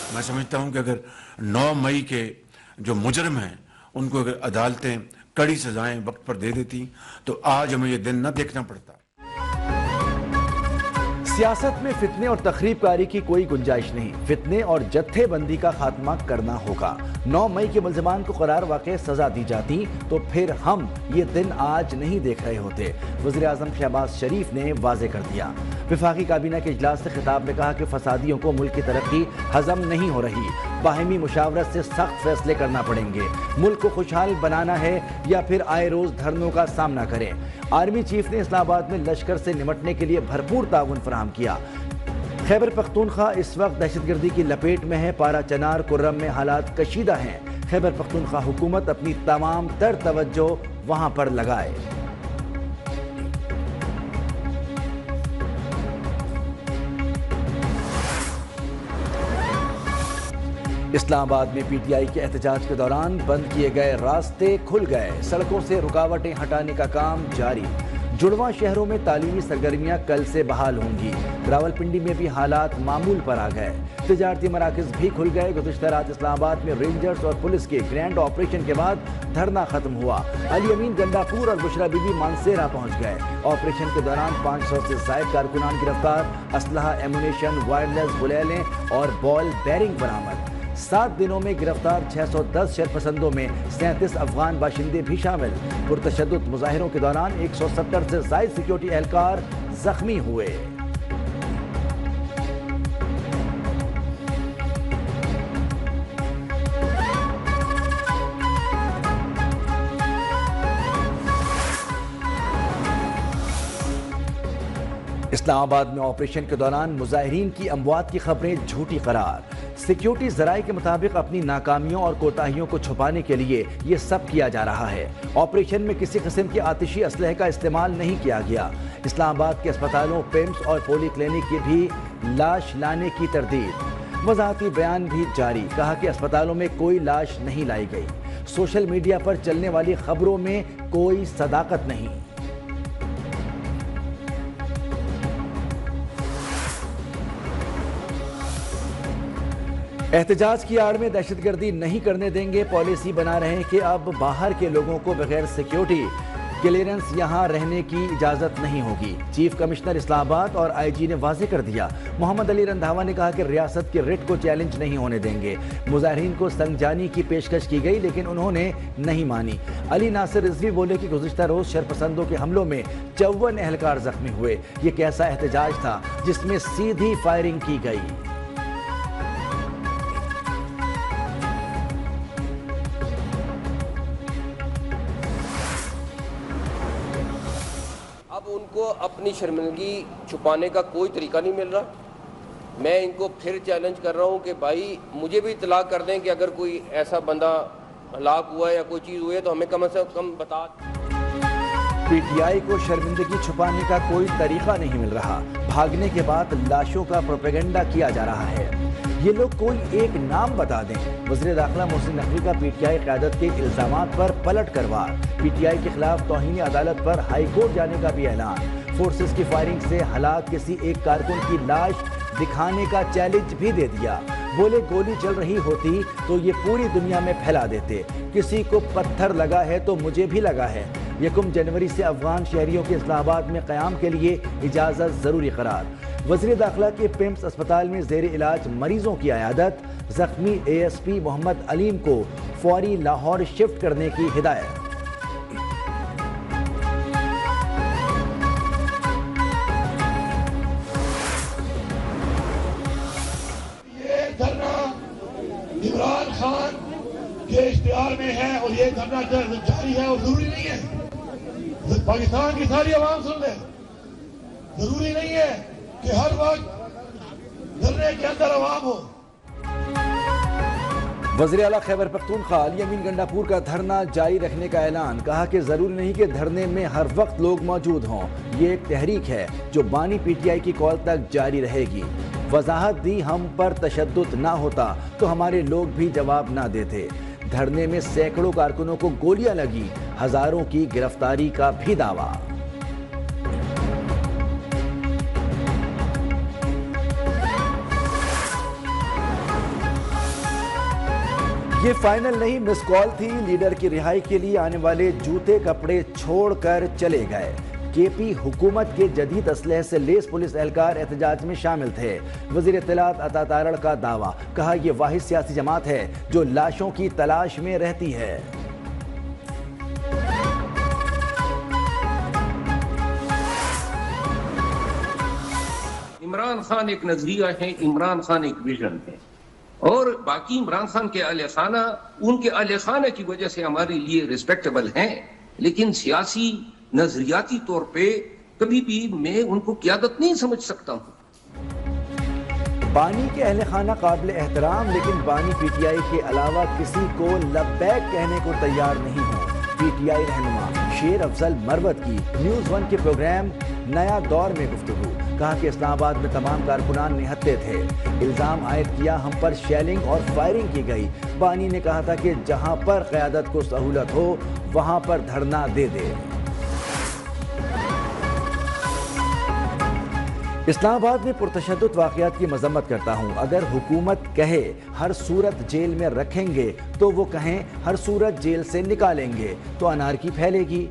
मैं समझता हूं कि अगर 9 मई के जो मुजरिम हैं उनको अगर अदालतें कड़ी सजाएं वक्त पर दे देती तो आज हमें ये दिन न देखना पड़ता। सियासत में फितने और तखरीबकारी की कोई गुंजाइश नहीं। फितने और जत्थेबंदी का खात्मा करना होगा। 9 मई के मुल्ज़िमान को करार वाक़ई सजा दी जाती तो फिर हम ये दिन आज नहीं देख रहे होते। वज़ीर आज़म शहबाज शरीफ ने वाज़े कर दिया। वफाकी काबीना के इजलास से खिताब में कहा कि फसादियों को मुल्क की तरक्की हजम नहीं हो रही। बाहिमी मुशावरत से सख्त फैसले करना पड़ेंगे। मुल्क को खुशहाल बनाना है या फिर आए रोज धरनों का सामना करें। आर्मी चीफ ने इस्लामाबाद में लश्कर से निमटने के लिए भरपूर ताउन फराहम किया। खैबर पख्तूनख्वा इस वक्त दहशतगर्दी की लपेट में है। पारा चनार कुर्रम में हालात कशीदा हैं। खैबर पख्तूनख्वा हुकूमत अपनी तमाम तर तवज्जो वहां पर लगाए। इस्लामाबाद में पीटीआई के एहतजाज के दौरान बंद किए गए रास्ते खुल गए। सड़कों से रुकावटें हटाने का काम जारी। जुड़वां शहरों में तालीमी सरगर्मियां कल से बहाल होंगी। रावलपिंडी में भी हालात मामूल पर आ गए। तिजारती मराकज़ भी खुल गए। गुज़िश्ता रात इस्लामाबाद में रेंजर्स और पुलिस के ग्रैंड ऑपरेशन के बाद धरना खत्म हुआ। अली अमीन गंडापुर और बुशरा बीबी मानसेरा पहुंच गए। ऑपरेशन के दौरान 500 से ज़ायद कारकुनान गिरफ्तार। असलहा, एमुनेशन, वायरलेस गुलेलें और बॉल बेरिंग बरामद। 7 दिनों में गिरफ्तार 610 शरपसंदों में 37 अफगान बाशिंदे भी शामिल। पुरतशद्दुद मुजाहिरों के दौरान 170 से ज़ायद सिक्योरिटी एहलकार जख्मी हुए। इस्लामाबाद में ऑपरेशन के दौरान मुजाहिरीन की अमवात की खबरें झूठी करार। सिक्योरिटी ज़राए के मुताबिक अपनी नाकामियों और कोताहियों को छुपाने के लिए ये सब किया जा रहा है। ऑपरेशन में किसी किस्म के आतिशी असलहे का इस्तेमाल नहीं किया गया। इस्लामाबाद के अस्पतालों, पेम्स और पोली क्लिनिक की भी लाश लाने की तरदीद। वजाहती बयान भी जारी। कहा कि अस्पतालों में कोई लाश नहीं लाई गई। सोशल मीडिया पर चलने वाली खबरों में कोई सदाकत नहीं। एहतजाज की आड़ में दहशतगर्दी नहीं करने देंगे। पॉलिसी बना रहे हैं कि अब बाहर के लोगों को बगैर सिक्योरिटी क्लियरेंस यहां रहने की इजाजत नहीं होगी। चीफ कमिश्नर इस्लामाबाद और आईजी ने वाज़ेह कर दिया। मोहम्मद अली रंधावा ने कहा कि रियासत के रिट को चैलेंज नहीं होने देंगे। मुजाहिरीन को संगजानी की पेशकश की गई लेकिन उन्होंने नहीं मानी। अली नासिर रिजवी बोले कि गुज़िश्ता रोज शरपसंदों के हमलों में 54 एहलकार जख्मी हुए। ये कैसा एहतजाज था जिसमें सीधी फायरिंग की गई। उनको अपनी शर्मिंदगी छुपाने का कोई तरीका नहीं मिल रहा। मैं इनको फिर चैलेंज कर रहा हूं कि भाई मुझे भी इत्तला कर दें कि अगर कोई ऐसा बंदा हलाक हुआ है या कोई चीज़ हुई है तो हमें कम से कम बता। पीटीआई को शर्मिंदगी छुपाने का कोई तरीका नहीं मिल रहा। भागने के बाद लाशों का प्रोपेगेंडा किया जा रहा है। ये लोग कोई एक नाम बता दें। वज़ीर दाखिला मोहसिन नकवी का पीटीआई क़यादत के इल्ज़ामात पर पलट करवार। पीटीआई के खिलाफ तौहीन अदालत पर हाई कोर्ट जाने का भी ऐलान। फोर्सेस की फायरिंग से हलाक किसी एक कारकुन की लाश दिखाने का चैलेंज भी दे दिया। बोले गोली चल रही होती तो ये पूरी दुनिया में फैला देते। किसी को पत्थर लगा है तो मुझे भी लगा है। 1 जनवरी से अफगान शहरियों के इस्लामाबाद में क़याम के लिए इजाज़त ज़रूरी करार। वज़ीर दाखिला के पेम्स अस्पताल में ज़ेर इलाज मरीजों की अयादत। ज़ख्मी ASP मोहम्मद अलीम को फौरी लाहौर शिफ्ट करने की हिदायत। ये धरना इमरान खान के इख्तियार में है और ये धरना जारी है और जरूरी नहीं है पाकिस्तान की सारी आवाम सुन ले। जरूरी नहीं है कि हर वक्त धरने के अंदर आवाम हो। वज़ीर आला खैबर पख्तूनख्वा अली अमीन गंडापुर का धरना जारी रखने का ऐलान। कहा कि जरूरी नहीं कि धरने में हर वक्त लोग मौजूद हों। ये एक तहरीक है जो बानी पीटीआई की कॉल तक जारी रहेगी। वजाहत दी हम पर तशद्दुद ना होता तो हमारे लोग भी जवाब ना देते। धरने में सैकड़ों कारकुनों को गोलियां लगी। हजारों की गिरफ्तारी का भी दावा। یہ فائنل نہیں، مس کال تھی۔ لیڈر کی رہائی کے لیے آنے والے جوتے کپڑے چھوڑ کر چلے گئے۔ کے پی حکومت کے جدید اسلحے سے لیس پولیس اہلکار احتجاج میں شامل تھے۔ وزیر اطلاعات عطا تارڑ کا دعویٰ، کہا یہ واحد سیاسی جماعت ہے جو لاشوں کی تلاش میں رہتی ہے۔ عمران خان ایک نظریہ ہے، عمران خان ایک ویژن ہے، اور باقی عمران خان کے اہل خانہ ان کے اہل خانہ کی وجہ سے ہمارے لیے ریسپیکٹیبل ہیں، لیکن سیاسی نظریاتی طور پہ کبھی بھی میں ان کو قیادت نہیں سمجھ سکتا ہوں۔ بانی کے اہل خانہ قابل احترام، لیکن بانی پی ٹی آئی کے علاوہ کسی کو لبیک کہنے کو تیار نہیں ہوں۔ پی ٹی آئی رہنما شیر افضل مروت کی نیوز ون کے پروگرام نیا دور میں گفتگو، کہا کہ اسلام آباد میں تمام کارکنان نہتے تھے۔ الزام عائد کیا ہم پر شیلنگ اور فائرنگ کی گئی۔ بانی نے کہا تھا کہ جہاں پر قیادت کو سہولت ہو وہاں پر دھرنا دے دے۔ اسلام آباد میں پرتشدد واقعات کی مذمت کرتا ہوں۔ اگر حکومت کہے ہر صورت جیل میں رکھیں گے تو وہ کہیں ہر صورت جیل سے نکالیں گے تو انارکی پھیلے گی۔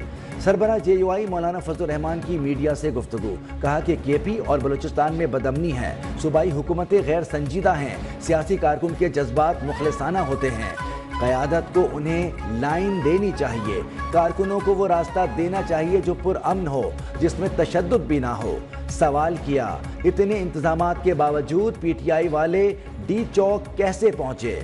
سربراہ جے یو آئی مولانا فضل الرحمان کی میڈیا سے گفتگو، کہا کہ کے پی اور بلوچستان میں بدامنی ہے، صوبائی حکومتیں غیر سنجیدہ ہیں، سیاسی کارکن کے جذبات مخلصانہ ہوتے ہیں، قیادت کو انہیں لائن دینی چاہیے، کارکنوں کو وہ راستہ دینا چاہیے جو پرامن ہو، جس میں تشدد بھی نہ ہو۔ سوال کیا اتنے انتظامات کے باوجود پی ٹی آئی والے ڈی چوک کیسے پہنچے؟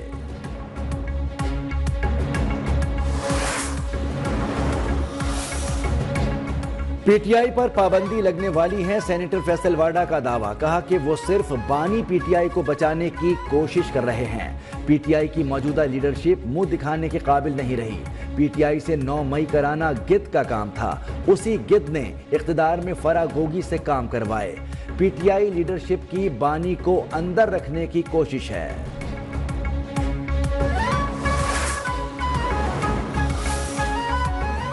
پی ٹی آئی پر پابندی لگنے والی ہے، سینیٹر فیصل واڈا کا دعویٰ، کہا کہ وہ صرف بانی پی ٹی آئی کو بچانے کی کوشش کر رہے ہیں۔ پی ٹی آئی کی موجودہ لیڈرشپ منہ دکھانے کے قابل نہیں رہی۔ پی ٹی آئی سے 9 مئی کرانا گد کا کام تھا، اسی گد نے اقتدار میں فراگوگی سے کام کروائے۔ پی ٹی آئی لیڈرشپ کی بانی کو اندر رکھنے کی کوشش ہے۔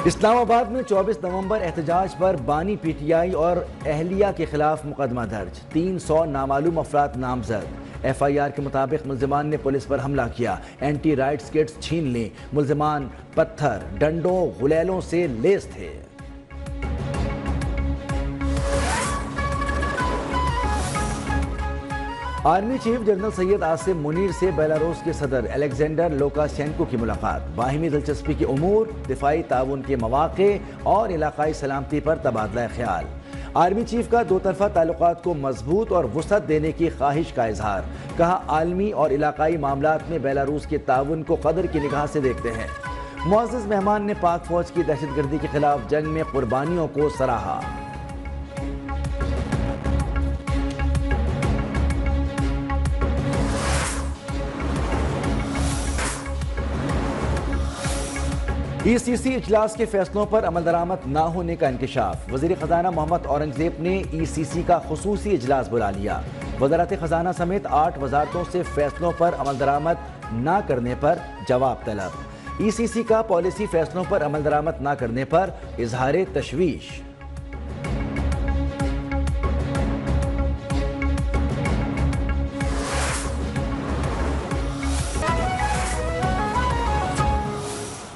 اسلام آباد میں 24 نومبر احتجاج پر بانی پی ٹی آئی اور اہلیہ کے خلاف مقدمہ درج، 300 نامعلوم افراد نامزد۔ ایف آئی آر کے مطابق ملزمان نے پولیس پر حملہ کیا، اینٹی رائٹس کٹس چھین لیں۔ ملزمان پتھر، ڈنڈوں، غلیلوں سے لیس تھے۔ Army chief general Syed Asim Munir سے بیلاروس کے صدر الیگزینڈر لوکاشینکو کی ملاقات، باہمی دلچسپی کے امور، دفاعی تعاون کے مواقع اور علاقائی سلامتی پر تبادلہ خیال۔ آرمی چیف کا دو طرفہ تعلقات کو مضبوط اور وسعت دینے کی خواہش کا اظہار، کہا عالمی اور علاقائی معاملات میں بیلاروس کے تعاون کو قدر کی نگاہ سے دیکھتے ہیں۔ معزز مہمان نے پاک فوج کی دہشت گردی کے خلاف جنگ میں قربانیوں کو سراہا۔ ای سی سی اجلاس کے فیصلوں پر عمل درآمد نہ ہونے کا انکشاف، وزیر خزانہ محمد اورنگزیب نے ای سی سی کا خصوصی اجلاس بلا لیا۔ وزارت خزانہ سمیت 8 وزارتوں سے فیصلوں پر عمل درآمد نہ کرنے پر جواب طلب۔ ای سی سی کا پالیسی فیصلوں پر عمل درآمد نہ کرنے پر اظہار تشویش۔